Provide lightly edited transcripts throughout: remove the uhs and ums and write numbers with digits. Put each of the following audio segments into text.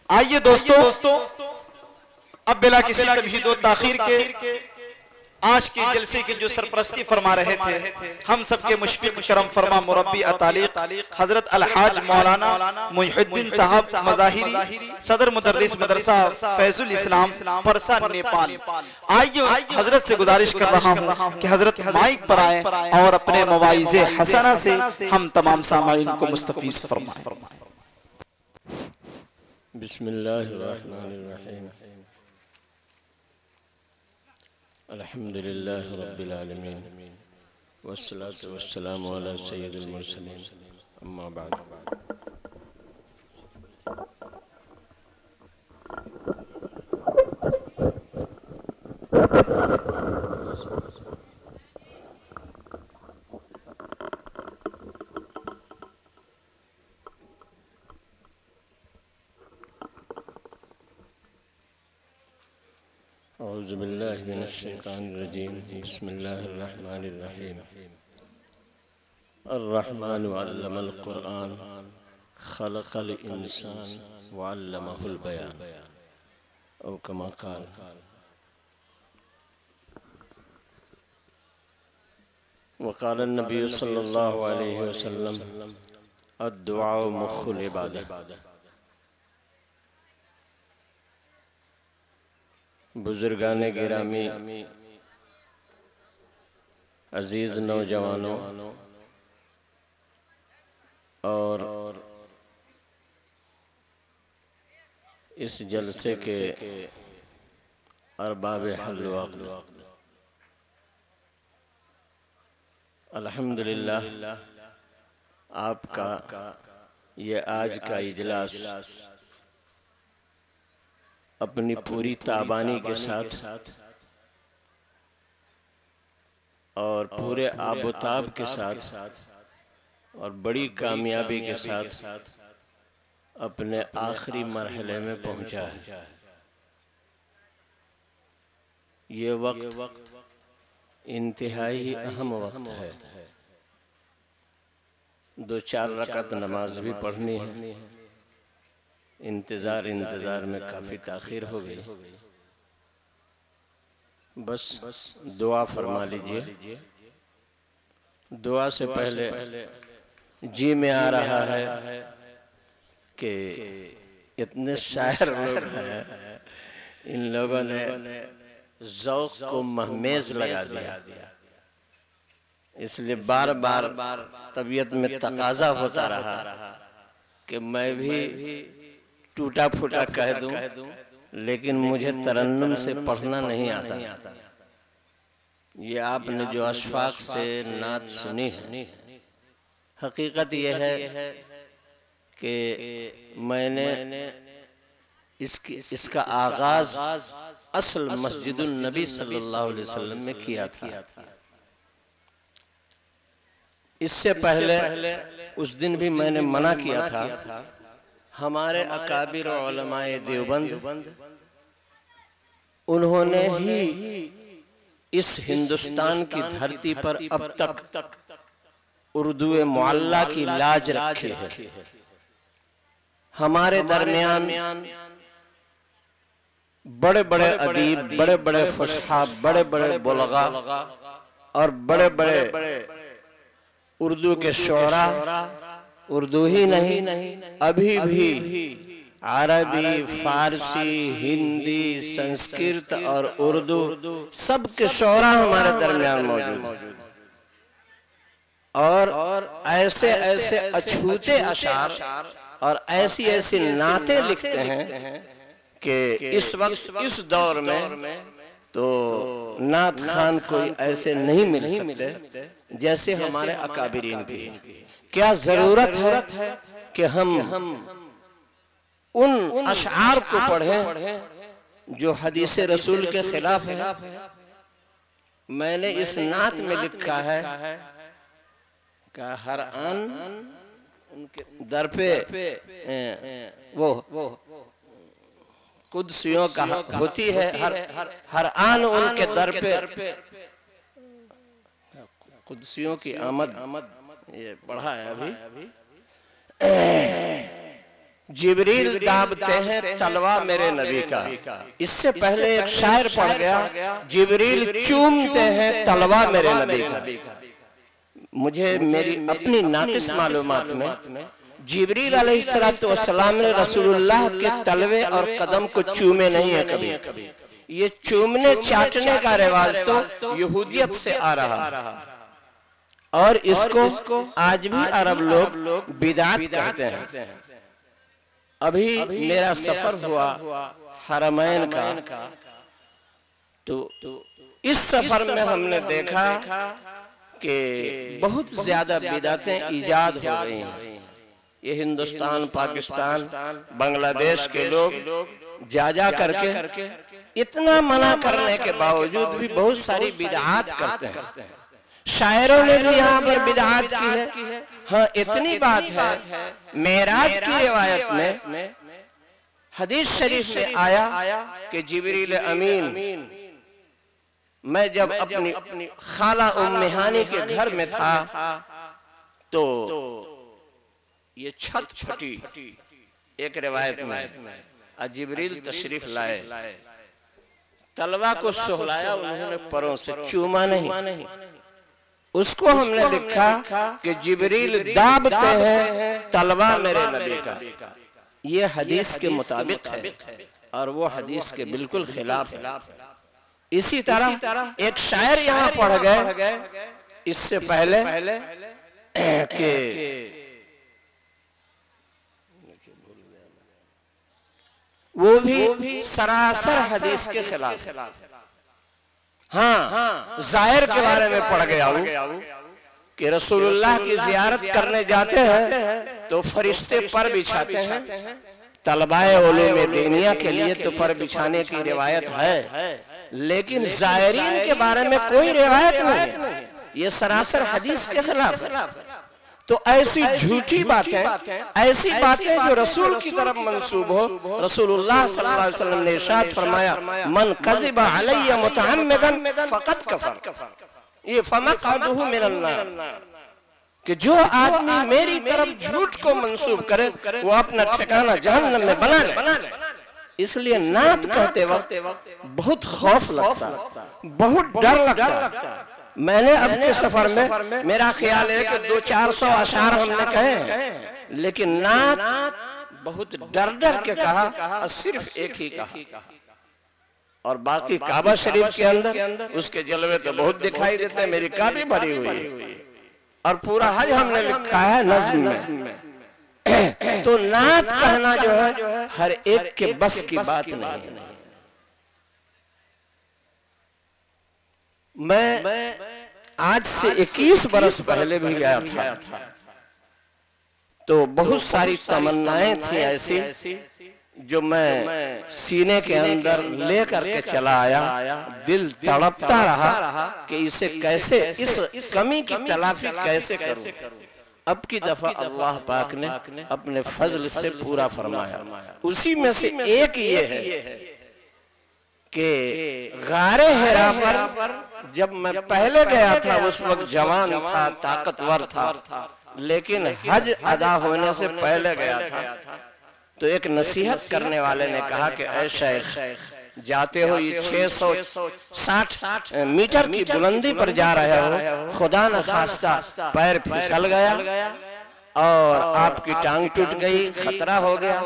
आइए दोस्तों, अब बिला किसी तमहीद व ताखीर के आज के जलसे की जो सरपरस्ती फरमा रहे थे हम सबके मुशफिक करम फरमा मुरब्बी अतालिक हजरत अलहाज मौलाना मुहिउद्दीन साहब मज़ाहिरी सदर मुदर्रिस मदरसा फैजुल इस्लाम परसा नेपाल। आइए हजरत से गुजारिश कर रहा हूँ कि हजरत माइक पर आए और अपने मवाइज़े हसना से हम तमाम सामाईन को मुस्तफीज फरमाएं। बिस्मिल्लाहिर्रहमानिर्रहीम अल्हम्दुलिल्लाहि रब्बिल आलमीन वस्सलातु वस्सलामु अला सय्यिदिल मुरसलीन अम्मा बाद। औज़ु बिल्लाहि मिनश शैतानिर रजीम बिस्मिल्लाहिर रहमानिर रहीम अर्रहमानु अल्लमल कुरआन खलक़ल इंसान व अल्लमहुल बयान औ कमा क़ाल। व क़ाल नबी सल्लल्लाहु अलैहि वसल्लम अद्दुआ मुख़्खुल इबादह। बुजुर्गाने गिरामी, अजीज नौजवानों और इस जलसे के अरबाब हल व अक़द, अल्हम्दुलिल्लाह आपका ये आज का इजलास अपनी पूरी ताबानी के साथ और पूरे आबोताब के साथ और बड़ी कामयाबी के साथ अपने आखिरी मरहले में पहुंचा है। ये वक्त इंतहाई अहम वक्त है। 2-4 रकात नमाज भी पढ़नी है। इंतज़ार में काफ़ी ताख़ीर हो गई। बस दुआ फरमा लीजिए। दुआ से पहले जी में आ रहा है कि इतने शायर लोग हैं, इन लोगों ने ज़ौक़ को महमेज़ लगा दिया, इसलिए बार बार तबीयत में तकाज़ा होता रहा कि मैं भी टूटा फूटा कह दूं, लेकिन मुझे तरन्नुम से पढ़ना नहीं आता। ये आपने जो अशफाक से नात सुनी है, हकीकत यह है कि मैंने इसका आगाज असल मस्जिदुन नबी सल्लल्लाहु अलैहि वसल्लम में किया था। इससे पहले उस दिन भी मैंने मना किया था। हमारे अकाबिर उलमाए देवबंद उन्होंने ही इस हिंदुस्तान की धरती पर अब तक उर्दू मुअल्ला की लाज रखी है। हमारे दरमियान बड़े बड़े अदीब, बड़े बड़े फुसहा, बड़े बड़े बुलगा और बड़े बड़े उर्दू के शोरा, उर्दू ही नहीं अभी भी अरबी, फारसी, हिंदी, संस्कृत और उर्दू सबके शोरा हमारे दरमियान मौजूद हैं। और ऐसे ऐसे अछूते अशार और ऐसी ऐसी नाते लिखते हैं कि इस वक्त इस दौर में तो नात खान कोई ऐसे नहीं मिल सकते जैसे हमारे अकाबिरीन की। क्या जरूरत है कि हम उन अशआर को पढ़ें जो हदीस रसूल के खिलाफ है। मैंने इस नात में लिखा है कि हर आन उनके दर पे वो कुदसियों का होती है, हर आन उनके दर पे कुदसियों की आमद। ये पढ़ा है अभी। जिब्रील दाबते हैं तलवा मेरे नबी का। इससे पहले एक शायर पढ़ गया, जिब्रील चूमते हैं तलवा मेरे नबी का। मुझे मेरी अपनी नाकिस मालूमात में जिब्रील अलैहिस्सलाम ने रसूलुल्लाह के तलवे और कदम को चूमे नहीं है कभी। ये चूमने चाटने का रिवाज तो यहूदियत से आ रहा और इसको आज भी अरब लोग बिदात कहते हैं। अभी मेरा सफर हुआ हरमैन का, तो इस सफर में हमने देखा कि बहुत ज्यादा बिदातें इजाद हो रही हैं। ये हिंदुस्तान, पाकिस्तान, बांग्लादेश के लोग जा करके इतना मना करने के बावजूद भी बहुत सारी बिदआत करते हैं। शायरों ने भी यहाँ पर बिदआत की है। हाँ, इतनी बात है, मेराज की रिवायत में हदीस शरीफ में आया कि जिब्रील अमीन, मैं जब अपनी खाला उम्मे हानी के घर में था तो ये छत फटी। एक रिवायत में जिब्रील तशरीफ लाए, तलवा को सुहलाया उन्होंने, परों से चूमा नहीं। उसको हमने लिखा कि जिब्रील दाबते हैं तलवा मेरे नबी का। ये हदीस के मुताबिक है और वो हदीस के बिल्कुल खिलाफ है। इसी तरह एक शायर यहाँ पढ़ गए इससे पहले कि वो भी सरासर हदीस के खिलाफ। हाँ, जाहिर के बारे में पढ़ गया हूँ कि रसूलुल्लाह की जियारत करने जाते हैं तो फरिश्ते पर बिछाते हैं। तलबाए उलूम दीनिया के लिए तो पर बिछाने की रिवायत है, लेकिन जायरीन के बारे में कोई रिवायत नहीं है। ये सरासर हदीस के खिलाफ है। तो ऐसी झूठी बातें, ऐसी बातें जो रसूल की तरफ मंसूब हो, रसूलुल्लाह सल्लल्लाहु अलैहि वसल्लम ने इरशाद फरमाया, मन कज़िबा अलैया मुतअम्मिदन फ़क़द कफ़र, ये फ़मक़अदुहु मिनन नार, कि जो आदमी मेरी तरफ झूठ को मंसूब करे वो अपना ठिकाना जहन्नम में बना ले। इसलिए नात कहते वक्त बहुत खौफ लगता, बहुत डर लगता। मैंने अपने सफर में मेरा ख्याल है कि 200-400 अशार हमने कहे, लेकिन नात बहुत डर डर के कहा और सिर्फ एक ही कहा। और बाकी काबा शरीफ के अंदर उसके जलवे तो बहुत दिखाई देते हैं, मेरी काबी भरी हुई है और पूरा हज हमने लिखा है नज्म में। तो नात कहना जो है हर एक के बस की बात नहीं है। मैं आज से 21 बरस पहले भी गया था, तो बहुत सारी तमन्नाएं थी ऐसी जो मैं सीने के अंदर लेकर के चला आया। दिल तड़पता रहा कि इसे कैसे, इस कमी की तलाफी कैसे करूं। अब की दफा अल्लाह पाक ने अपने फजल से पूरा फरमाया। उसी में से एक ये है कि गारे हिरा पर जब मैं पहले गया था उस वक्त जवान था, ताकतवर था, लेकिन हज अदा होने से पहले गया था। तो एक नसीहत करने वाले ने कहा कि ऐ शेख, जाते हो ये 660 मीटर की बुलंदी पर जा रहे हो, खुदा न खास्ता पैर फिसल गया और आपकी टांग टूट गई, खतरा हो गया,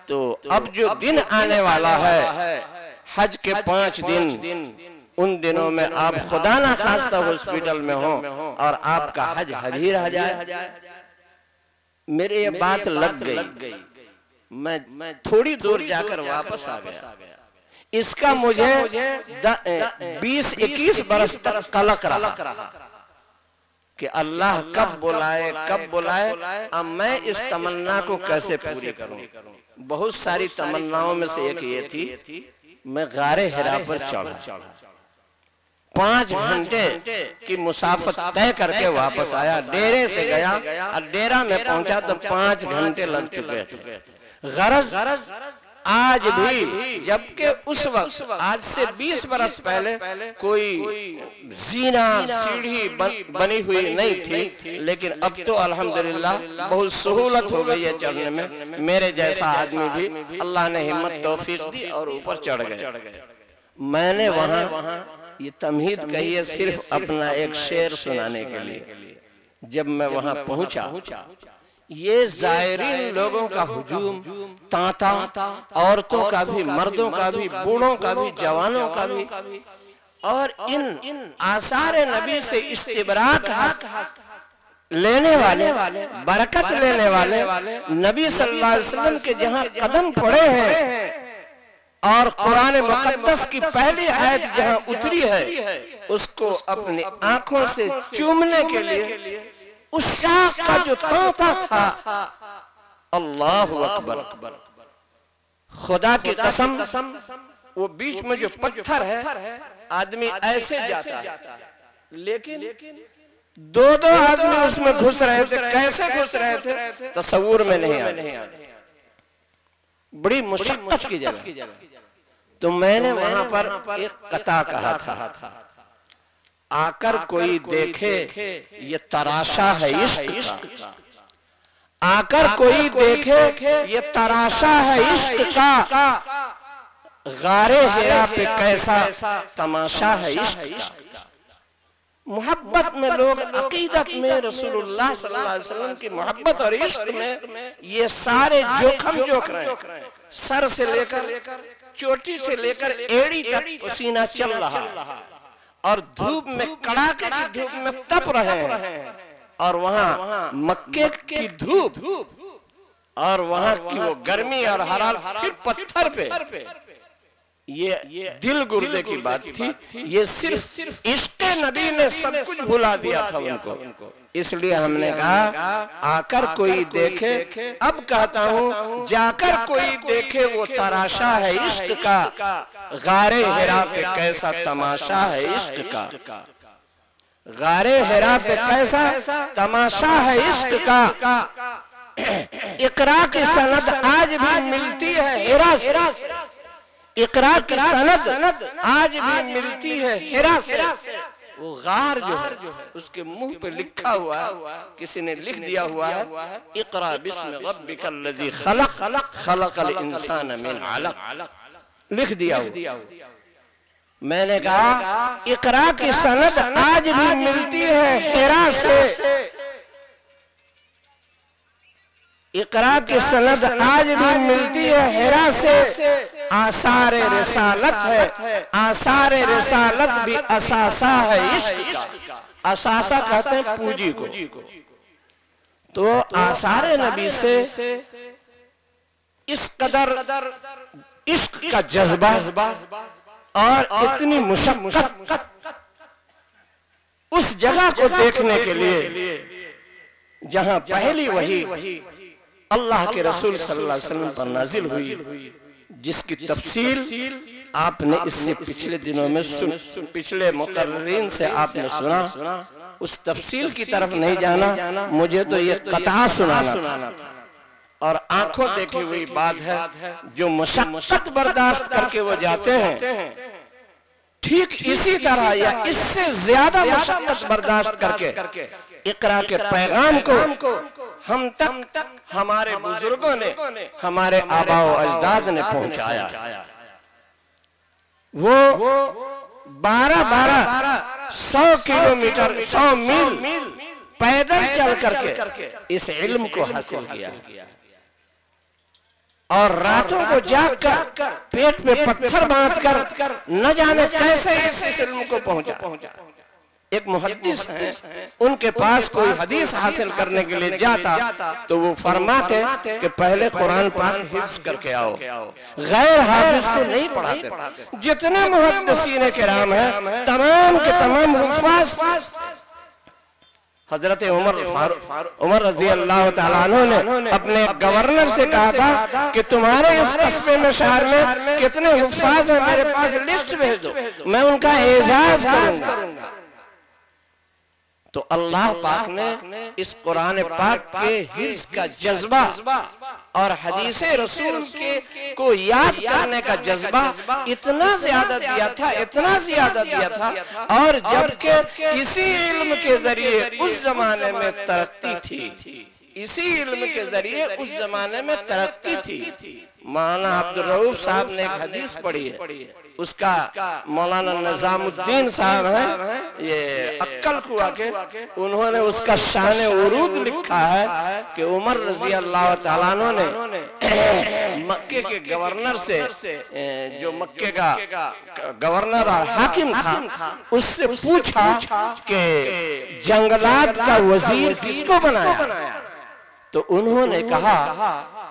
तो अब जो दिन आने वाला है हज के 5 दिन, उन दिनों में आप खुदा ना खास्ता हॉस्पिटल में हो और आपका हज ही रह जाए। मेरे ये बात लग गई, मैं थोड़ी दूर जाकर वापस आ गया। इसका मुझे 20-21 बरस तक कलक रहा कि अल्लाह कब बुलाए, कब बुलाए। अब मैं इस तमन्ना को कैसे पूरी करूं। बहुत सारी तमन्नाओं में से एक ये थी, मैं गारे हिरा पर चढ़ा, 5 घंटे की मुसाफत तय करके वापस आया। डेरे से गया और डेरा में पहुंचा तो 5 घंटे लग चुके थे। गरज आज भी, जबकि उस वक्त आज से 20 बरस पहले कोई जीना सीढ़ी बनी हुई नहीं थी, लेकिन अब तो अल्हम्दुलिल्लाह बहुत सहूलत हो गई है चढ़ने में। मेरे जैसा आदमी भी अल्लाह ने हिम्मत तौफीक दी और ऊपर चढ़ गए। मैंने वहां ये तमहीद कही है सिर्फ अपना एक शेर सुनाने के लिए। जब मैं वहां पहुंचा, ये जायरीन लोगों का हुजूम, तांता, औरतों का भी, मर्दों का भी, बूढ़ों का भी, जवानों का भी, और इन आसार नबी से इस्तिबराक लेने वाले, बरकत लेने वाले नबी सल्लल्लाहु अलैहि वसल्लम के जहां कदम पड़े हैं और कुरान मुकद्दस की पहली आयत जहां उतरी है, उसको अपनी आंखों से चूमने के लिए उस शाख का जो तोता था, अल्लाहु अकबर, खुदा की कसम, वो बीच में जो पत्थर है, आदमी ऐसे जाता है, लेकिन दो आदमी उसमें घुस रहे थे। कैसे घुस रहे थे तस्वूर में नहीं आते, बड़ी मुशक्कत की जगह। तो मैंने वहां पर एक कथा कहा था, आकर कोई देखे ये तराशा है इश्क का, आकर कोई देखे ये तराशा है इश्क का, गारे हिरा पे कैसा तमाशा है इश्क का। मोहब्बत में लोग अकीदत में रसूलुल्लाह सल्लल्लाहु अलैहि वसल्लम की मोहब्बत और इश्क में ये सारे जोखम जोख रहे हैं। सर से लेकर चोटी से लेकर एड़ी तक पसीना चल रहा है और धूप में, कड़ाके की धूप में तप रहे हैं, और वहां मक्के की धूप और वहां की वो गर्मी और हरारत, फिर पत्थर पे। ये दिल गुर्दे की बात थी। ये सिर्फ इश्क़ नबी ने सब कुछ भुला दिया था उनको। इसलिए हमने कहा आकर कोई देखे, अब कहता हूँ जाकर कोई देखे वो तराशा है इश्क का, गारे हिरा पे कैसा तमाशा है इश्क का, गारे हिरा पे कैसा तमाशा है इश्क का। इकरा की सनद आज भी मिलती है हिरा से, इकरा की सनद आज भी मिलती है हिरा से। वो गार जो है उसके मुंह पे लिखा हुआ है, किसी ने लिख दिया हुआ है, इकरा बिस्मि रब्बिकल लज़ी खलक खलकल इंसान मिन अलक, लिख दिया हुआ। मैंने कहा इकरा की सनद आज भी मिलती है हिरा से, इकरा की सनद आज भी मिलती है हिरा से। आसारे रिसालत है, आसारे रिसालत भी असासा है इश्क का। असासा कहते हैं पूंजी को। तो आसारे नबी से इस कदर इश्क का जज्बा और इतनी मुशक्कत उस जगह को देखने के लिए जहां पहली वही अल्लाह के रसूल सल्लल्लाहु अलैहि वसल्लम पर नाजिल हुई, जिसकी तफसील आपने इससे पिछले दिनों में पिछले मुकर्रिरीन से आपने सुना। उस तफसील की तरफ नहीं जाना, मुझे तो ये कथा सुनाना था। और आंखों देखी हुई बात है, जो मुशक्कत बर्दाश्त करके वो जाते हैं, ठीक इसी तरह या इससे ज्यादा मुशक्कत बर्दाश्त करके इकरा के पैगाम को हम तक हमारे बुजुर्गों ने, हमारे आबा व अजदाद ने पहुंचाया। वो 12-100 किलोमीटर 100 मील पैदल चल करके इस इल्म को हासिल किया, और रातों को जागकर पेट पे पत्थर बांधकर न जाने कैसे इस इल्म को पहुंचा। एक मुहद्दिस है, उनके पास कोई हदीस हासिल करने के लिए जाता तो वो फरमाते कि पहले कुरान पाक हिफ्ज करके आओ, गैर हाफिज को नहीं पढ़ाते। जितने मुहद्दिसीन किराम हैं तमाम के तमाम हुफ्फाज, हजरत उमर रजी अल्लाह तआला अन्हु ने अपने गवर्नर से कहा था कि तुम्हारे इस कस्बे में, शहर में कितने हुफ्फाज हैं, मेरे पास लिस्ट भेज दो, मैं उनका एजाज करूंगा। तो अल्लाह पाक ने इस कुरान पाक के हिफ्ज़ का जज्बा और हदीस रसूल के को याद करने का जज्बा इतना ज्यादा दिया था, इतना ज्यादा दिया था। और जबकि इसी इल्म के जरिए उस जमाने में तरक्की थी, इसी इल्म के जरिए उस जमाने में तरक्की थी। मौलाना अब्दुल रऊफ साहब ने एक हदीस पढ़ी है, उसका मौलाना निजामुद्दीन साहब है, ये अक्कल कुआ के, उन्होंने उसका शान उरूद लिखा है कि उमर रजी अल्लाह तआला अन्हु ने मक्के के गवर्नर से, जो मक्के का गवर्नर और हाकिम था, उससे पूछा कि जंगलात का वजीर किसको बनाया? तो उन्होंने कहा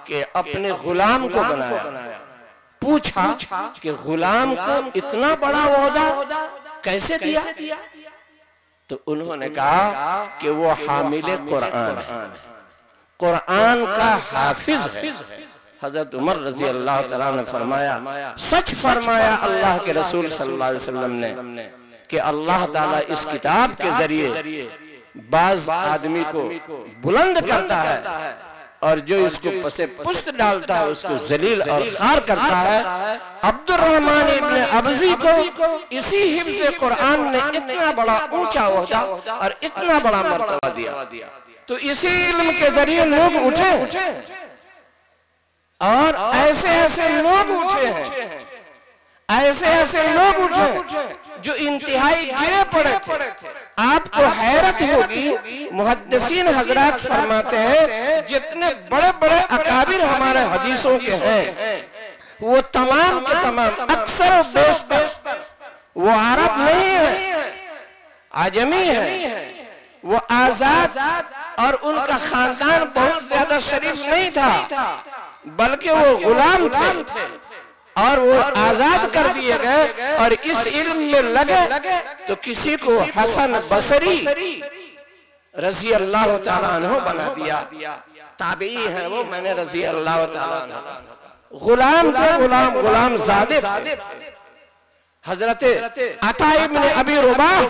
कि अपने गुलाम को बनाया। पूछा कि गुलाम को इतना बड़ा ओहदा कैसे दिया? तो उन्होंने कहा कि वो हामिल कुरान है, कुरान का हाफिज है। हजरत उमर रजी अल्लाह तआला ने फरमाया, सच फरमाया अल्लाह के रसूल सल्लल्लाहु अलैहि वसल्लम ने कि अल्लाह ताला इस किताब के जरिए बाज आदमी को बुलंद करता है और जो इसको पसे पुस्त डालता है उसको जलील और खार करता है। अब्दुल रहमान इब्न अबजी को इसी हिफ्ज़ कुरान ने इतना बड़ा ऊंचा ओहदा और इतना बड़ा मर्तबा दिया। तो इसी इल्म के जरिए लोग उठे और ऐसे ऐसे लोग उठे हैं, ऐसे ऐसे लोग उठे जो इंतहाई गिरे पड़े थे। आपको हैरत होगी, मुहद्दिसीन हजरात फरमाते हैं जितने बड़े बड़े अकाबिर हमारे हदीसों के हैं वो तमाम के तमाम अक्सर बेशतर वो अरब नहीं है, आजमी है, वो आजाद, और उनका खानदान बहुत ज्यादा शरीफ नहीं था, बल्कि वो गुलाम थे और वो आजाद कर दिए गए और इस इल्म में लगे। तो किसी को हसन बसरी रजी अल्लाह तआला अन्हु बना दिया, ताबई है वो, मैंने रजी अल्लाह तआला अन्हु, गुलाम थे, गुलाम ज़ादे थे। हजरत अता इब्न अबी रुबाह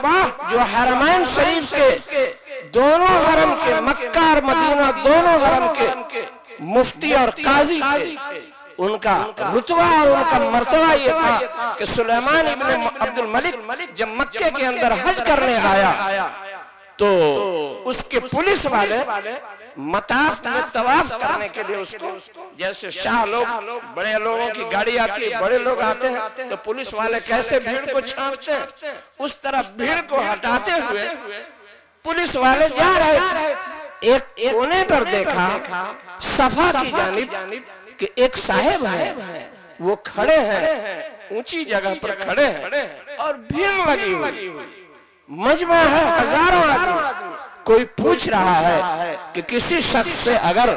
जो हरमैन शरीफ के दोनों हरम के, मक्का और मदीना दोनों हरम के मुफ्ती और काजी थे, उनका रुतबा और उनका मर्तबा ये था कि सुलेमान इब्न अब्दुल मलिक जब मक्के के अंदर हज करने आया तो उसके पुलिस वाले मताफ में तवाफ करने के लिए उसको, जैसे शाह लोग, बड़े लोगों की गाड़ी आती है, बड़े लोग आते हैं तो पुलिस वाले कैसे भीड़ को छांटते हैं, उस तरह भीड़ को हटाते हुए पुलिस वाले जा रहे थे। एक कोने पर देखा सफा की जानिब कि एक साहेब है, वो खड़े हैं, ऊंची जगह पर खड़े हैं और भीड़ लगी हुई, मजमा है, हजारों आदमी। कोई पूछ रहा है कि किसी शख्स से अगर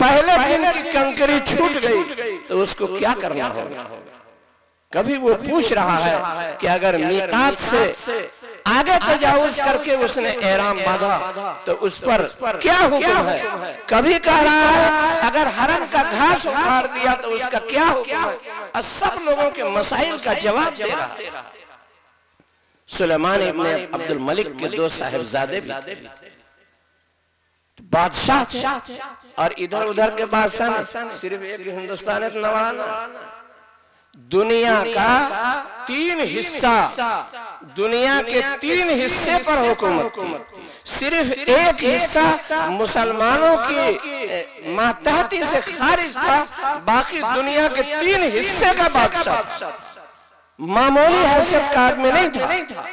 पहले दिन की कंकरी छूट गई तो उसको क्या करना होगा? कभी वो पूछ रहा है कि अगर मीकात से आगे तजावुज करके उसने एहराम बांधा तो उस पर क्या हुक्म है? कभी कह रहा है अगर हरम का घास उखाड़ दिया तो उसका क्या हुक्म है? सब लोगों के मसाइल का जवाब दे रहा है। सुलेमान इब्न अब्दुल मलिक के दो साहिबजादे भी थे, बादशाह थे और इधर उधर के बादशाह सिर्फ एक हिंदुस्तान नवाना, दुनिया का 3 हिस्सा, दुनिया के 3 हिस्से पर हुकूमत थी, सिर्फ एक हिस्सा मुसलमानों की मातहती से खारिज था, बाकी दुनिया के 3 हिस्से का बादशाह था, मामूली हैसियत का आदमी नहीं था।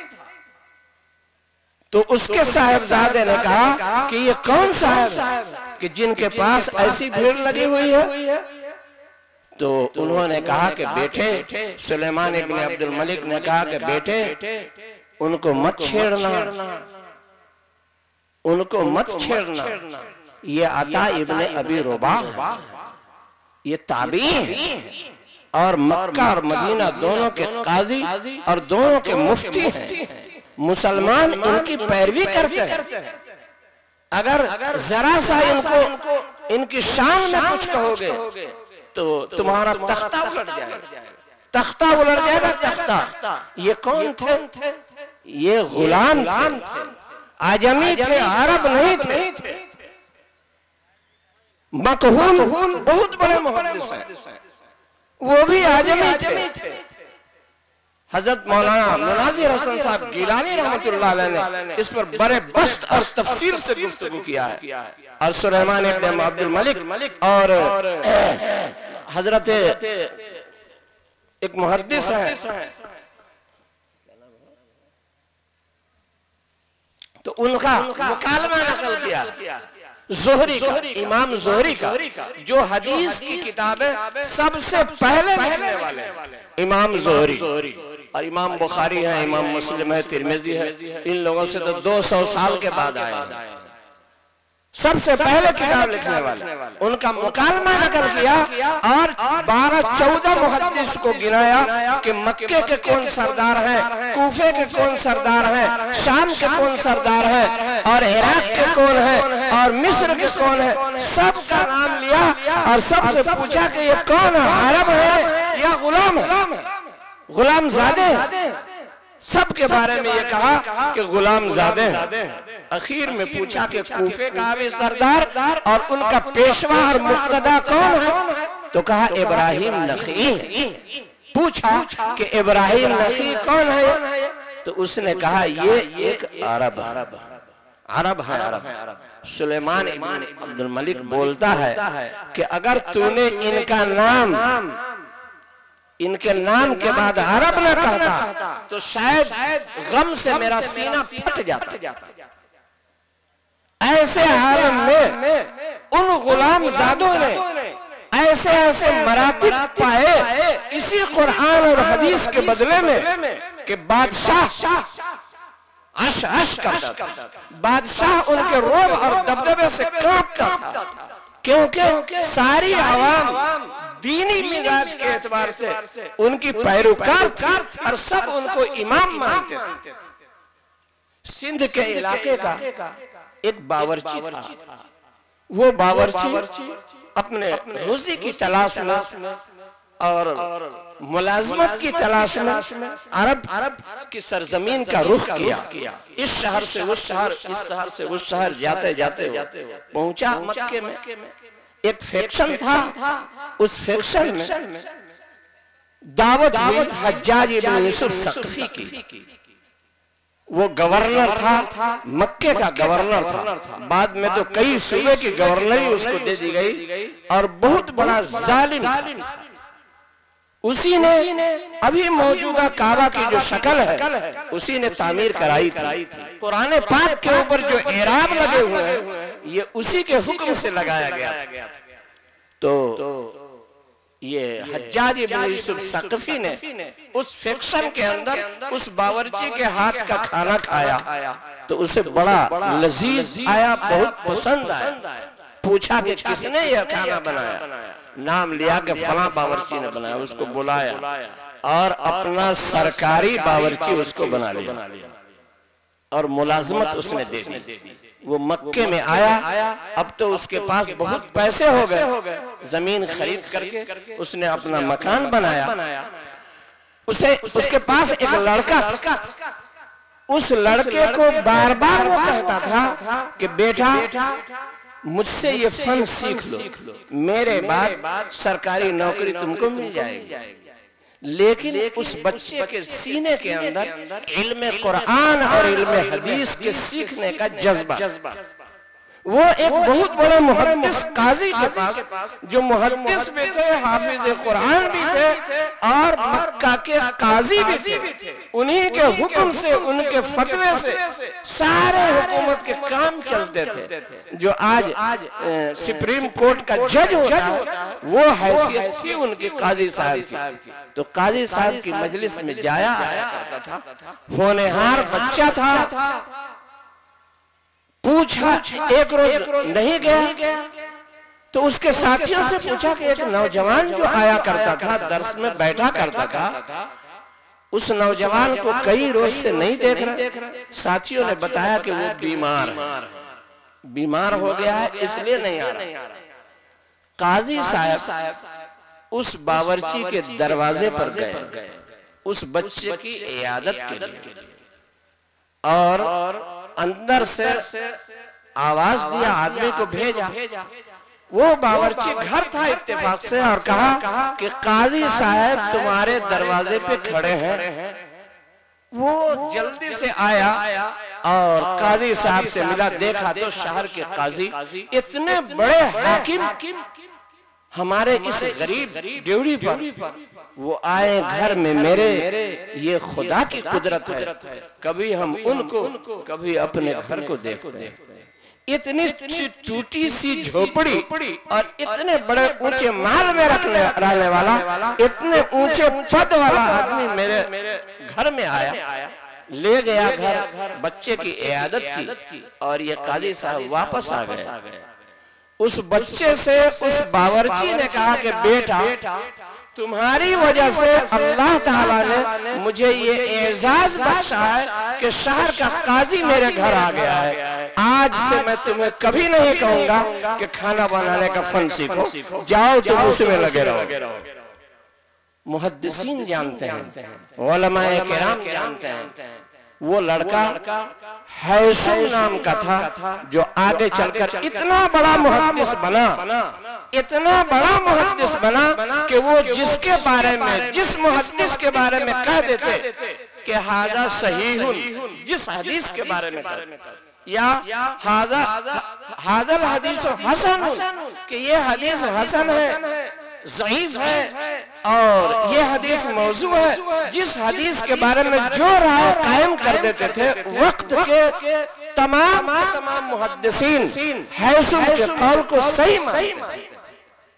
तो उसके साहिबजादे ने कहा कि ये कौन साहब है कि जिनके पास ऐसी भीड़ लगी हुई है? तो उन्होंने कहा कि बेटे, सुलेमान इब्न अब्दुल मलिक ने कहा कि बेटे उनको मत छेड़ना, उनको मत छेड़ना, ये अता इब्न अबी रुबाह, ये ताबी है और मक्का और मदीना दोनों के काजी और दोनों के मुफ्ती हैं, मुसलमान इनकी पैरवी करते हैं। अगर जरा सा इनको इनकी शान में कुछ कहोगे तो तुम्हारा तख्ता उलट जाएगा, तख्ता उलट जाएगा, तख्ता। ये कौन थे? ये गुलाम थे, आजमी थे, अरब नहीं थे। मकहून बहुत बड़े मुहद्दिस हैं, वो भी आजमी थे। हजरत मौलाना मुनाजिर हसन साहब गिलानी रहमतुल्लाह अलैह ने इस पर बड़े बस्त और तफसील से गुफ्तगू किया है। और सुलेमान इब्न अब्दुल मलिक और हजरत एक मुहद्दिस है तो उनका मुकालमा नकल किया ज़ोहरी का, इमाम ज़ोहरी का, जो हदीस की किताबें सबसे पहले लिखने वाले इमाम ज़ोहरी। और इमाम बुखारी है, इमाम मुस्लिम है, तिरमिज़ी है, इन लोगों से तो 200 साल के बाद आए हैं। सबसे पहले किताब लिखने वाले उनका मुकालमा नकल किया और 12-14 मुहद्दिस को गिनाया कि मक्के के कौन सरदार हैं, कूफे के कौन सरदार हैं, शाम के कौन सरदार हैं, और इराक के कौन है, और मिस्र के कौन है। सबका नाम लिया और सबसे पूछा कि ये कौन है, अरब है या गुलाम है, गुलाम ज़ादे। सबके बारे में ये कहा कि गुलाम ज़ादे हैं। आखिर में पूछा कि कूफे का भी सरदार और उनका पेशवा और मुक्तदा कौन है, तो कहा इब्राहिम नखी। पूछा कि इब्राहिम नखी कौन है, तो उसने कहा ये एक अरब है। सुलेमान इब्न अब्दुल मलिक बोलता है कि अगर तूने इनके नाम के बाद अरब न कहता तो शायद गम से मेरा सीना फट जाता। ऐसे हाल में उन गुलाम ज़ादों ने ऐसे ऐसे मरातिब पाए इसी कुरान और हदीस के बदले में कि बादशाह अश करता था, बादशाह उनके रोब और दबदबे से कांपता था, क्योंकि सारी आवाम दीनी मिजाज के एतबार से उनकी पैरोकार थी और सब उनको इमाम मानते थे। सिंध के इलाके का एक बावर्ची था, वो बावर्ची अपने रोजी की तलाश में और मुलाजमत की तलाश में अरब की सरजमीन का रुख किया। इस शहर से उस शहर, इस शहर से उस शहर जाते जाते पहुंचा मक्के में। एक फैक्शन था, उस फैक्शन में दावत हुई हज्जाज इब्न यूसुफ सक़फ़ी की। वो गवर्नर था, मक्के का गवर्नर था। बाद में तो कई सूबे की गवर्नरी उसको दे दी गई और बहुत बड़ा जालिम था। उसी ने अभी मौजूदा काबा की जो शक्ल है उसी ने तामीर कराई थी। कुरान पाक के ऊपर जो एराब लगे हुए हैं ये उसी के हुक्म से लगाया गया था। तो ये हज्जाज इब्न यूसुफ सक़फ़ी ने उस फैक्शन के अंदर उस बावर्ची के हाथ का खाना खाया तो उसे बड़ा लजीज आया, बहुत पसंद आया। पूछा कि किसने यह खाना बनाया, नाम लिया कि फलां बावर्ची ने बनाया। उसको बुलाया और अपना सरकारी बावर्ची उसको बना लिया और मुलाजमत उसने दे दी। वो मक्के में आया, अब तो उसके पास बहुत पैसे हो गए, जमीन खरीद करके उसने अपना मकान बनाया। उसके पास एक लड़का था, उस लड़के को बार बार वो कहता था कि बेटा मुझसे ये फन सीख लो, मेरे बाद सरकारी नौकरी तुमको मिल जाएगी। लेकिन उस बच्चे के सीने के अंदर इल्म कुरान और इल्म हदीस के सीखने का जज्बा, वो एक बहुत बड़े मुहद्दिस काजी के पास, जो मुहद्दिस भी थे, हाफिज कुरान भी थे और मक्का के काजी भी थे, उन्हीं के हुक्म से, उनके फतवे से सारे हुकूमत के काम चलते थे। जो आज सुप्रीम कोर्ट का जज होता है वो हैसियत थी उनके काजी साहब की। तो काजी साहब की मजलिस में जाया आया करता था, होनहार बच्चा था। पूछा, एक रोज नहीं गया तो उसके साथियों से पूछा कि एक नौजवान जो आया करता था, दर्स में बैठा करता था, उस नौजवान को कई रोज से नहीं देख रहे। साथियों ने बताया कि वो बीमार हो गया है, इसलिए नहीं आ रहा। काजी साहब उस बावर्ची के दरवाजे पर गए उस बच्चे की इयादत के लिए। और अंदर से आवाज दिया, आदमी को भेजा। वो बावर्ची घर था इत्तेफाक से, और कहा कि काजी साहब तुम्हारे दरवाजे पे खड़े हैं। वो जल्दी से आया और काजी साहब से मिला। देखा तो शहर के काजी, इतने बड़े हाकिम हमारे इस गरीब ड्यूटी पर वो आए घर में मेरे। ये खुदा की कुदरत है, कभी हम उनको कभी अपने घर को देखते हैं। इतनी टूटी सी झोपड़ी और इतने बड़े ऊंचे महल में रहने वाला, इतने ऊंचे पद वाला आदमी मेरे घर में आया, ले गया घर, बच्चे की इयादत की, और ये काजी साहब वापस आ गए। उस बच्चे से उस बावर्ची ने कहा कि बेटा, तुम्हारी वजह से अल्लाह ताला ने मुझे ये एजाज बख्शा है कि शहर का काजी मेरे घर आ गया है। आज से मैं तुम्हें कभी नहीं कहूंगा कि खाना बनाने का फन सीखो, जाओ तुम उसमें लगे रहो। मुहद्दिसीन जानते हैं, उलमाए किराम जानते हैं, वो लड़का हैसुम नाम का था, जो आगे चलकर इतना बड़ा मुहद्दिस बना, इतना बड़ा मुहद्दिस बना कि वो जिसके बारे में, जिस मुहद्दिस के बारे में कह देते कि हाजा सहीहुन, जिस हदीस के बारे में या हाजल हदीस हसन, कि ये हदीस हसन है, ज़ईफ है, और ये हदीस मौजू है, जिस हदीस के बारे में जो राय कायम कर देते थे वक्त के तमाम मुहद्दिसीन हैसुम के कौल को सही मानते।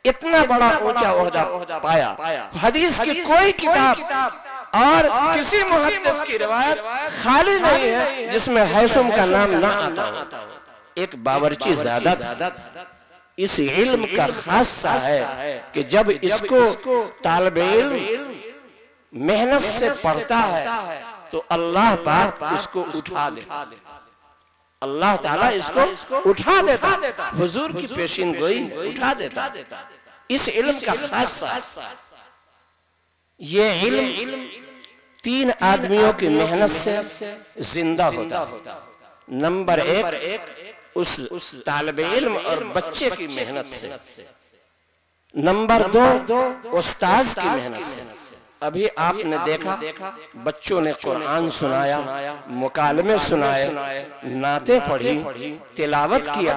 इतना बड़ा ऊंचा ओहदा पाया। हदीस की कोई किताब और किसी मुहद्दिस की रिवायत खाली नहीं है जिसमें हैसुम का नाम ना आता हो। एक बावर्ची ज़ादा था। इस इल्म का खासा है कि जब इसको तालिबे इल्म मेहनत से पढ़ता है तो अल्लाह पाक इसको उठा देता, अल्लाह ताला इसको उठा देता, हुजूर की पेशीन गोई उठा देता। इस इल्म का खासा, ये इल्म 3 आदमियों की मेहनत से जिंदा होता। नंबर 1 उस तालिबे इल्म और बच्चे की मेहनत से। नंबर 2 उस्ताद की मेहनत से। अभी आपने देखा बच्चों ने कुरान सुनाया, मुकालमे सुनाए, नाते पढ़ी, तिलावत किया,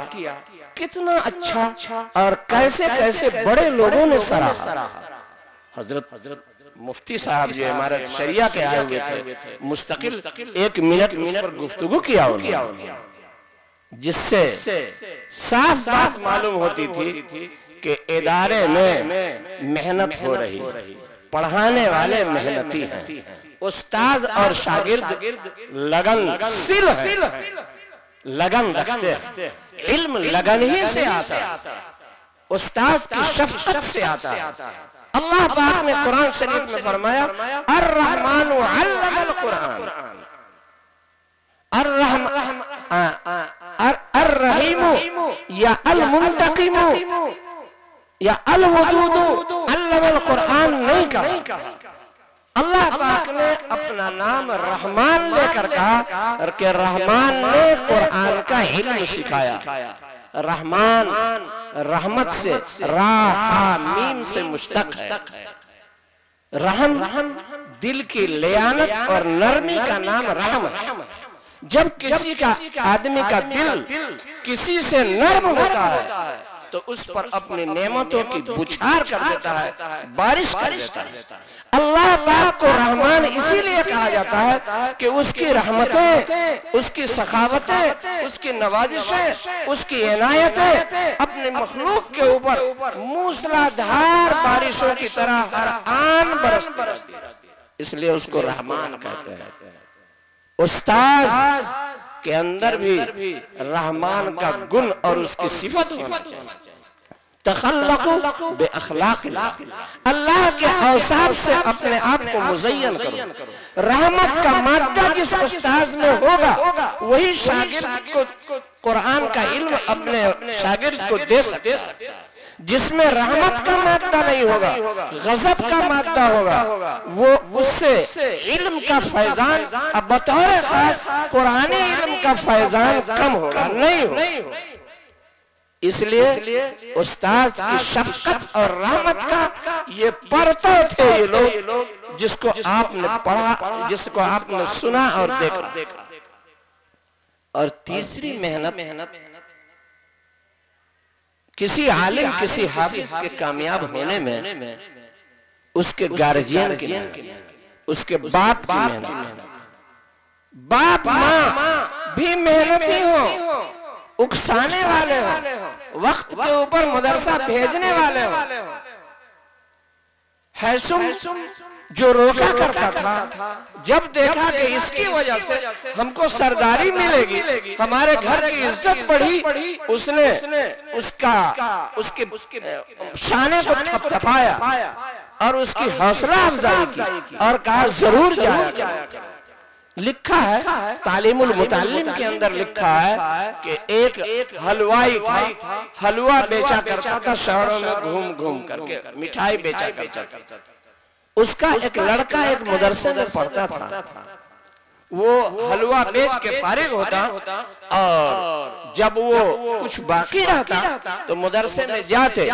कितना अच्छा, और कैसे कैसे बड़े लोगों ने सराहा। हजरत मुफ्ती साहब जो हमारे शरिया के आए हुए थे, मुस्तकिल 1 मिनट पर गुफ्तगू किया उन्होंने, जिससे साफ बात मालूम होती थी कि इदारे में मेहनत हो रही, पढ़ाने वाले मेहनती हैं, उस्ताद और शागिर्द लगनशील हैं, लगन रखते हैं। इल्म लगन ही से आता है, उस्ताद की शफकत से आता है। अल्लाह पाक ने कुरान शरीफ में फरमाया, अर्रहमानु अल्लमल कुरान, अर्रहीमु या अल-मुंतकिमु या अल-वदूदु अल्लमल कुरान नहीं कहा। अल्लाह पाक ने अपना नाम रहमान लेकर कहा कि रहमान ने कुरान का इल्म सिखाया। रहमान रहमत से, रा मीम से मुश्तक है। रहम दिल की लियानत और नरमी का नाम रहम है। जब किसी का आदमी का दिल किसी से नर्म होता है तो उस पर अपनी नेमतों की बुछार कर देता है, बारिश कर देता है। अल्लाह पाक को रहमान इसीलिए कहा जाता है कि उसकी रहमतें, उसकी सखावतें, उसकी नवाजिशें, उसकी इनायतें अपने मखलूक के ऊपर मूसलाधार बारिशों की तरह हर आन बरसती है, इसलिए उसको रहमान कहते हैं। उस्ताद के अंदर भी रहमान का गुण और उसकी सिफत होनी चाहिए। तखल्लकु बिअखलाक़िल्लाह, अल्लाह के औसाफ से अपने आप को मुज़य्यन करो। रहमत का मादा जिस उस्ताद में होगा वही शागिर्द को कुरान का इल्म अपने शागिर्द को दे सकता है। जिसमें रहमत का मादा नहीं होगा, गजब का मादा होगा, वो उससे इल्म का फैजान अब बतौर खास कुरानी इल्म का फैजान कम होगा, नहीं होगा। इसलिए उस्ताद की शफकत और रहमत का ये परतो थे ये लोग, जिसको आपने पढ़ा, जिसको आपने सुना और देखा। और तीसरी मेहनत किसी आलिम, किसी हाफिज के कामयाब होने में उसके गार्जियन की मेहनत, उसके बाप की मेहनत, बाप माँ भी मेहनती हो, उकसाने वाले हो, वक्त के ऊपर मदरसा भेजने वाले हो। हैसुम जो रोका करता था, जब देखा कि इसकी वजह से हमको सरदारी मिलेगी, हमारे घर की इज्जत बढ़ी, उसने उसके शाने को थपथपाया और उसकी हौसला अफजाई की और कहा जरूर जाया। लिखा है तालीमुल मुताल्लिम के अंदर लिखा है कि एक हलवाई था, हलवा बेचा करता था शहरों में घूम घूम करके, मिठाई बेचा करता था। उसका एक लड़का एक मदरसे में पढ़ता था, वो हलवा बेच के फारिग होता और जब वो कुछ बाकी रहता तो मदरसे में जाते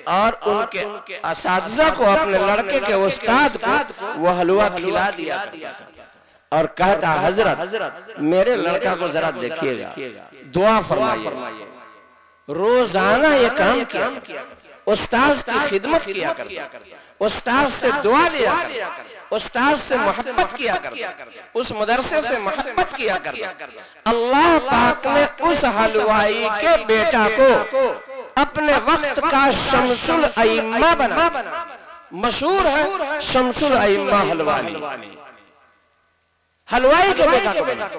और उनके असातिज़ा को, अपने लड़के के उस्ताद को वो हलवा खिला दिया और कहता हजरत मेरे लड़का को जरा देखिएगा, दुआ फरमाइए। रोजाना ये काम किया, उस्ताद की खिदमत किया करता, उस्ताद से दुआ लिया करता, उस्ताद से मोहब्बत किया करता, उस मदरसे से मोहब्बत किया करता। अल्लाह पाक ने उस हलवाई के बेटा को अपने वक्त का शमसुल अइम्मा बना। मशहूर है शमसुल अइम्मा हलवाई, हलवाई के बेटा को बना।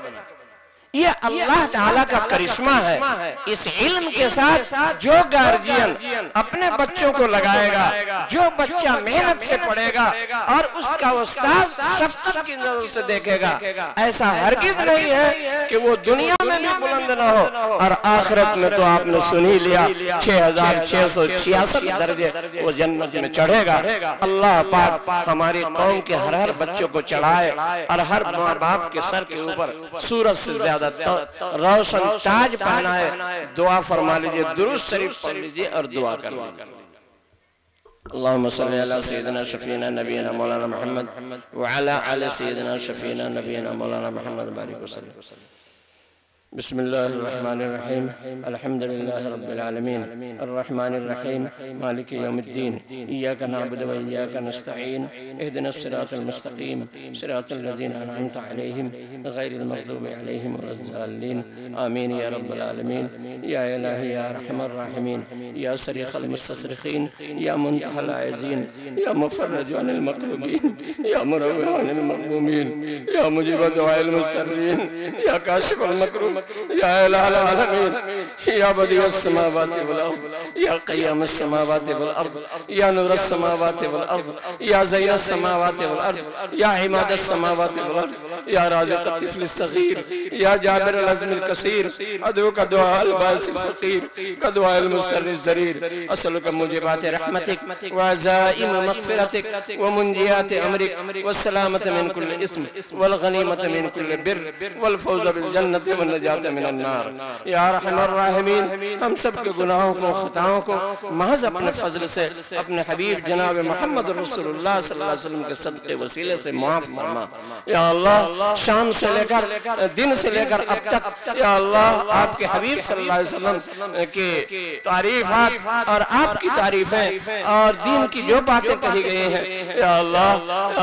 ये अल्लाह ताला का करिश्मा है। इस इल्म के साथ जो गार्जियन अपने बच्चों को लगाएगा, जो बच्चा मेहनत से पढ़ेगा और उसका उस्ताद शफकत की नजर से देखेगा, ऐसा हरगिज नहीं है कि वो दुनिया में भी बुलंद न हो और आखिरत में तो आपने सुन ही लिया 6666 दर्जे वो जन्नत में चढ़ेगा। अल्लाह पाक हमारी कौम के हर बच्चों को चढ़ाए और हर माँ बाप के सर के ऊपर सूरज से ज्यादा रोशन ताज पहनाए। दुआ फरमा लीजिए, दुरूद शरीफ पढ़ लीजिए और दुआ कर लीजिए। अल्लाहुम्मा सल्ली अला सय्यिदिना शफीना नबीना मौलाना मुहम्मद व अला आलि सय्यिदिना शफीना नबीना मौलाना मुहम्मद बारिक वसल्लम। बिस्मिल्लाहिर्रहमानिर्रहीम अल्हम्दुलिल्लाहि रब्बिल आलमीन अर्रहमानिर रहीम मालिकि यौमिद्दीन इय्याका नअबुदु व इय्याका नस्तईन इहदिनस सिरातल मुस्तकीम सिरातल लज़ीना अनअमता अलैहिम गैरिल मग़दूबि अलैहिम वलज़्ज़ालिन आमीन या रब्बल आलमीन। या इलाही या रहमान राहिमीन या सरीखल मुस्तसरिखीन या मुंतहल आइज़ीन या मुफर्रज अनिल मकरूबीन या मुरव्वि अनिल मग़मूमीन या मुजीब दुआइल मुस्तर्रीन या काशिफुल मकरूब या इलाहल आलमीन या बदीउस समावाति वल अर्द या क़य्यूमुस समावाति वल अर्द या नूरुस समावाति वल अर्द या ज़ैनुस समावाति वल अर्द या इमादुस समावाति वल अर्द या राज़िक़त तिफ़लिस सग़ीर या जाबिरुल अज़्मिल कसीर अदउका दुआअल बासिल फ़क़ीर का दुआअल मुस्तर्रिज़ ज़रीर असलुका मुजीबात रहमतिक व अज़ाइम मग़फ़िरतिक व मुंजियात अमरिक व सलामत मिन कुल्लि इस्म वल गनीमत मिन कुल्लि बिर वल फ़ौज़ बिल जन्नति व नजात मिनन नार। या रहमान राहिमीन, हम सब के गुनाहों को, खताओं को महज अपने फजल से अपने हबीब जनाब मोहम्मद रसूलुल्लाह सल्लल्लाहु अलैहि वसल्लम के सदक़े वसीले से माफ फरमा। या अल्लाह, शाम से लेकर दिन से लेकर अब तक या अल्लाह आपके हबीब सल्लल्लाहु अलैहि वसल्लम के तारीफात और आपकी तारीफें और दीन की जो बातें कही गई हैं, या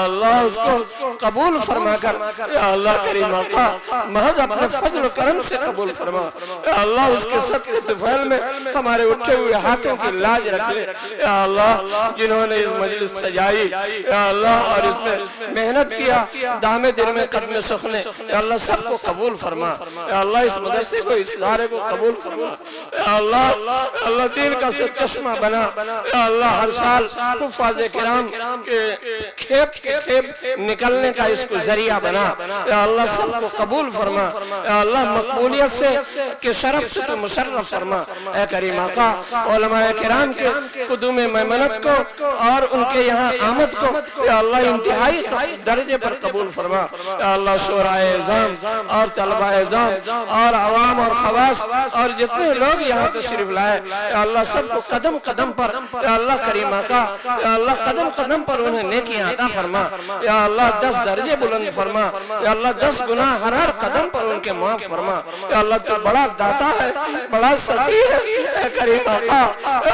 अल्लाह उसको कबूल फरमा कर। या अल्लाह करीम आका, महज अपने फजल करम से कबूल फरमा। या अल्लाह उसके सदक़े तुफ़ैल में हमारे उठे हुए हाथों की लाज रख ले। या अल्लाह, जिन्होंने इस मजलिस सजाई या अल्लाह और इसमें मेहनत किया, दामे दिल में कदम सुखने, अल्लाह सबको कबूल फरमा। अल्लाह इस मदरसे को, इस इदारे को कबूल फरमा। अल्लाह अल्लाह दीन का चश्मा बना। अल्लाह हर साल हुफ़ाज़े किराम के खेप निकलने का इसको जरिया बना। अल्लाह सबको कबूल फरमा। अल्लाह मकबूलियत से के शरफ से तो मुशर्रफ फरमा। ए करीम आका, उलमाए किराम के कुदूम मैमनत को और उनके यहाँ आमद को अल्लाह इंतहाई दर्जे पर कबूल फरमा। अल्लाह शोराए इज़ाम और तलबा इज़ाम और अवाम और खवास और जितने लोग यहाँ तशरीफ लाए, अल्लाह सबको कदम कदम पर अल्लाह करीम आका, अल्लाह कदम कदम पर उन्हें नेकियां अता फरमा। या अल्लाह 10 दर्जे बुलंद फरमा। या अल्लाह 10 गुनाह हर कदम पर उनके माफ फरमा। या अल्लाह तू बड़ा दाता है, बड़ा सखी है करीम आका।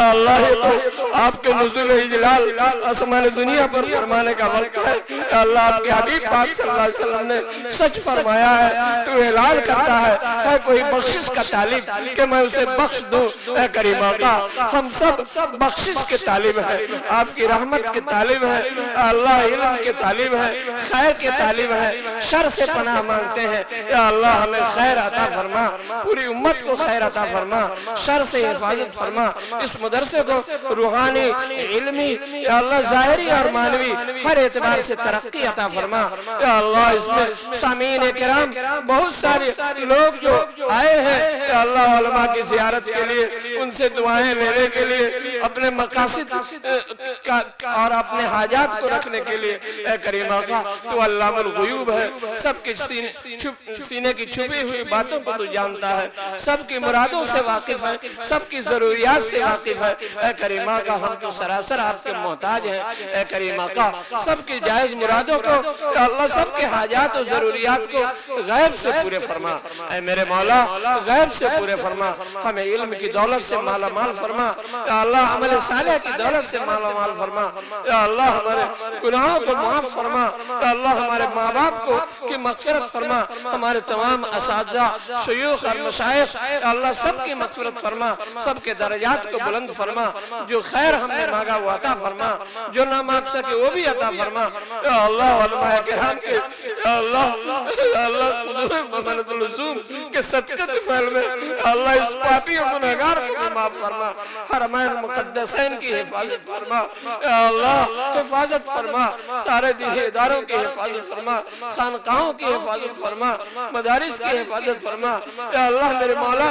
अल्लाह तो आपके नुज़ुल इजलाल आसमान दुनिया पर फरमाने का वक्त है। अल्लाह आपके हबीब पाक सल्लल्लाहु अलैहि वसल्लम ने सच फरमाया है, तू ऐलान करता है कोई बख्शिश का तालिब कि मैं उसे बख्श दूं। ऐ करीम आका, हम सब बख्शिश के तालिब है, आपकी रहमत के तालिब है। अल्लाह इल्म के तालिब है, खैर के तालिब है, शर से पनाह मांगते हैं। या अल्लाह हमें खैर अता फरमा, पूरी उम्मत को खैर अता फरमा, शर से हिफाजत फरमा। इस मदरसे को रूहानी, इल्मी, या अल्लाह ज़ाहिरी और मानवी हर एतबार से तरक्की अता फरमा। या अल्लाह इसमें सामीन किराम बहुत सारे लोग जो आए हैं, या अल्लाह उलमा की ज़ियारत के लिए, उनसे दुआएं लेने के लिए, अपने मकासिद और अपने हाजात को रखने के लिए। ऐ करीम आका, तू अल्लामुल गुयूब है, सबके सीने की छुपी हुई बातों को तू जानता है, सबकी मुरादों से वाकिफ है, सबकी जरूरियात से वाकिफ है। ऐ करीम आका, हम तो सरासर आपके मोहताज हैं। ऐ करीम आका, सबकी जायज मुरादों को, अल्लाह सबके हाजात और जरूरियात को गैब से पूरे फरमा। ऐ मेरे मौला, गैब से पूरे फरमा। हमें इल्म की दौलत से माला माल फरमा। या अल्लाह अमल सालेह की दौलत से माला माल फरमा। या अल्लाह हमारे गुनाहों को माफ फरमा। या अल्लाह हमारे माँ बाप को की मग़फ़िरत फरमा। हमारे तमाम असातिज़ा, शयूख़ और मशाइख़, अल्लाह सबकी मग़फ़िरत फरमा, सबके दर्जात को बुलंद फरमा। जो खैर हमने मांगा वो अता फरमा, जो ना मांग सके वो भी अता फरमा। या अल्लाह उलमाए किराम के, या अल्लाह के सदक़े तुफ़ैल में अल्लाह इस पापी और गुनहगार को भी माफ फरमा। हरमैन मुक़द्दसैन की हिफाजत फरमा। या अल्लाह हिफाजत फरमा, सारे दीनी इदारों की हिफाजत फरमा, खानकाहों की हिफाजत फरमा, मदारिस की हिफाजत फरमा। या अल्लाह मेरे मौला,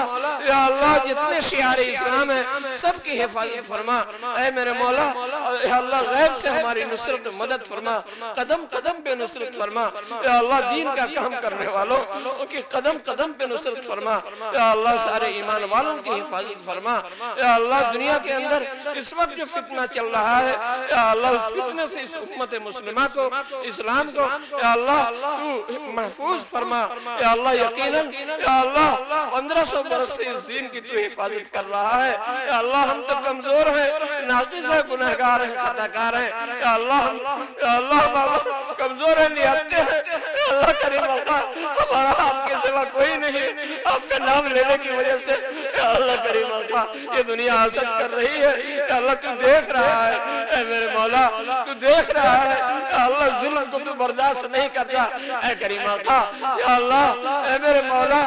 या अल्लाह जितने शियारे इस्लाम है सबकी हिफाजत फरमा। ऐ मेरे मौला, या अल्लाह गैब से हमारी नुसरत मदद फरमा, कदम कदम पे नुसरत फरमा। या अल्लाह दीन का काम करने वालों की कदम कदम पे नुसरत फरमा। या अल्लाह सारे ईमान वालों की हिफाजत फरमा। या अल्लाह दुनिया के अंदर इस वक्त जो फितना चल रहा है, या अल्लाह उस फितने से इस उम्मत मुस्लिमा को, इस्लाम को, या अल्लाह तू महफूज फरमा। या अल्लाह यकीनन, या अल्लाह 1500 बरस से इस दीन की तू हिफाजत कर रहा है। या अल्लाह हम तो कमजोर है, नाक़िस है, गुनहगार है, खताकार है। या अल्लाह कमजोर है, निहत्ते हैं। अल्लाह करीम आका, हमारा आपके सिवा कोई नहीं, आपका नाम लेने की वजह से या अल्लाह करीम आका ये दुनिया हसद कर रही है। या अल्लाह तू देख रहा है, ऐ मेरे मौला तू देख रहा है। या अल्लाह जुल्म को तू बर्दाश्त नहीं करता। ऐ करीम आका, या अल्लाह, ऐ मेरे मौला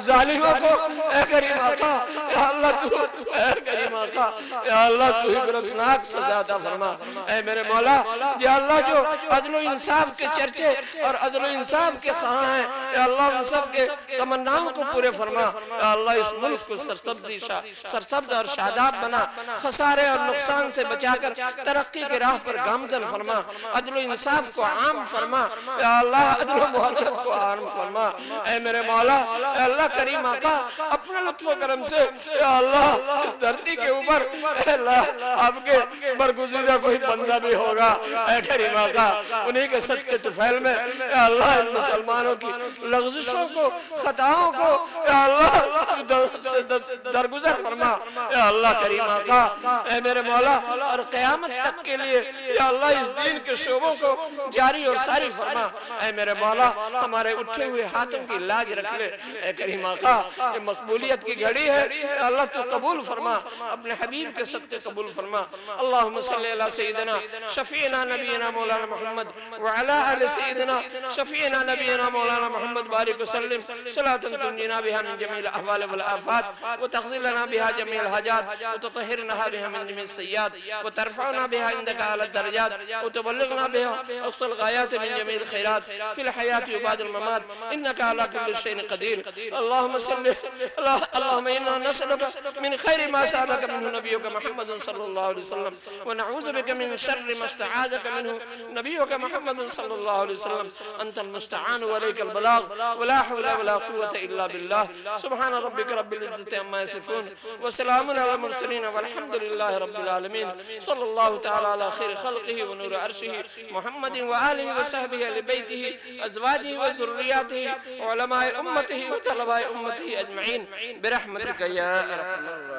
जालिमों को, ऐ करीम आका, या अल्लाह तू, ऐ करीम आका, या अल्लाह तू इबरतनाक सजा अता फरमा। ऐ मेरे मौला, या अल्लाह जो अदल इंसाफ के चर्चे और अदल इंसाफ के ख़्वाह हैं, या अल्लाह उन सब के तमन्नाओं को पूरे फरमा। या अल्लाह इस मुल्क को सरसब्ज़ और शादाब बना, खसारे और नुकसान से बचाकर तरक्की के राह पर गामजन फरमा। अदल इंसाफ को आम फरमा। या अल्लाह अदल मोहब्बत को आम फरमा। ऐ मेरे मौला, अल्लाह करीम आका, अपने लुत्फ़ करम से या अल्लाह इस धरती के ऊपर आपके बरगुज़ीदा कोई बंदा भी होगा, ऐ करीम आका, उन्हीं के सदक़े तुफ़ैल में या अल्लाह मुसलमानों की लग़ज़िशों को, खताओं को या अल्लाह से दरगुजर फरमा, या अल्लाह करीम आका, ऐ मेरे मौला, और क़यामत तक के लिए या अल्लाह इस दीन के शोबों को जारी और सारी फरमा। ऐ मेरे मौला, हमारे उठे हुए हाथों की लाज रख ले। ऐ करीम आका, ये मकबूलियत की घड़ी है, अल्लाह तू कबूल फरमा, अपने हबीब के सदक़े कबूल फरमा। अल्लाहुम्मा सल्ली अला सय्यिदिना शफीना नबीना मौलाना मुहम्मद व अला आलि सय्यिदिना शफीना नबीना मौलाना मुहम्मद बारिक वसल्लिम सलातन तुंजीना बिहा मिन जमील अहवाल वल आफात व तग़ज़िलना बिहा जमील हाजात व तुतहिरना बिहा मिन जमील सय्यात व तरफ़अना बिहा इंदका अला दरजात व तुबल्लिगना बिहा अक़सल गायात मिन जमील खैरात फिल हयात व बादिल ममात इन्नका अला कुल्लि शैइन क़दीर। अल्लाहुम्मा सल्लि अल्लाहुम्मा इन्ना नसअलुका मिन खैरि मा सअलका मिन्हु नबियुका मुहम्मद सल्लल्लाहु अलैहि वसल्लम व नऊज़ु बिका मिन शर्रि मा इस्तआज़का मिन्हु नबियुका मुहम्मद सल्लल्लाहु अलैहि वसल्लम। अंतल मुस्तआन व अलैकल बलाग व ला हौला व ला कुव्वता इल्ला बिल्लाह। सुब्हान रब्बिका रब्बिल इज्जति अम्मा यसिफून व सलामुन अलल मुरसलीन वल्हम्दुलिल्लाहि रब्बिल आलमीन। सल्लल्लाहु तआला अला खैरि खल्क़िही व नूरि अर्शिही मुहम्मदिन व आलिहि व सहबिही अहलि बैतिही अज़वाजिही व ज़ुर्रिय्यतिही व उलमाए उम्मतिही व तलबाए उम्मतिही अजमईन बिरहमतिका या अरहमर